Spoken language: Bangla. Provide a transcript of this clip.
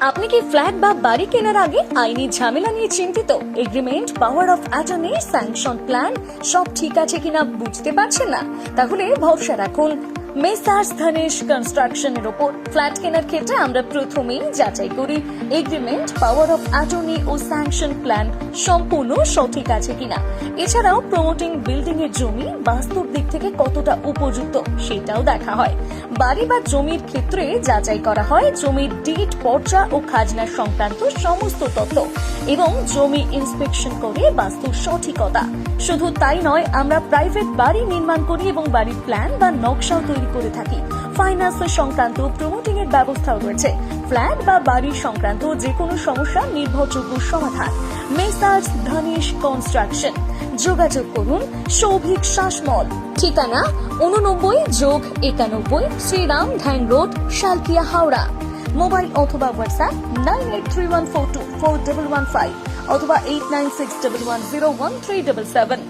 আপনি কি ফ্ল্যাট বা বাড়ি কেনার আগে আইনি ঝামেলা নিয়ে চিন্তিত? Agreement, power of attorney, sanction plan সব ঠিক আছে কিনা বুঝতে পারছেন না? তাহলে ভরসা রাখুন মেসার্স ধনেশ কনস্ট্রাকশনের ওপর। ফ্ল্যাট কেনার ক্ষেত্রে আমরা প্রথমেই যাচাই করি এগ্রিমেন্ট, পাওয়ার অফ অ্যাটর্নি ও স্যাংশন প্ল্যান সম্পূর্ণ সঠিক আছে কিনা। এছাড়াও প্রমোটিং বিল্ডিং এর জমি বাস্তব দিক থেকে কতটা উপযুক্ত সেটাও দেখা হয়। বাড়ি বা জমির ক্ষেত্রে যাচাই করা হয় জমির ডিড, পর্চা ও খাজনা সংক্রান্ত সমস্ত তথ্য এবং জমি ইন্সপেকশন করে বাস্তুর সঠিকতা। শুধু তাই নয়, আমরা প্রাইভেট বাড়ি নির্মাণ করি এবং বাড়ির প্ল্যান বা নকশাও তৈরি করে থাকি। ফাইন্যান্স সংক্রান্ত প্রমোটিং এর ব্যবস্থাও রয়েছে। ফ্ল্যাট বা বাড়ি সংক্রান্ত যে কোনো সমস্যার নির্ভরযোগ্য সমাধান মেসার্স ধনেশ কনস্ট্রাকশন। যোগাযোগ করুন সৌভিক শাসমল। ঠিকানা 89+91 শ্রীরাম ঢ্যাং রোড, শালকিয়া, হাওড়া। মোবাইল অথবা হোয়াটসঅ্যাপ 9831424115 অথবা 8961101377।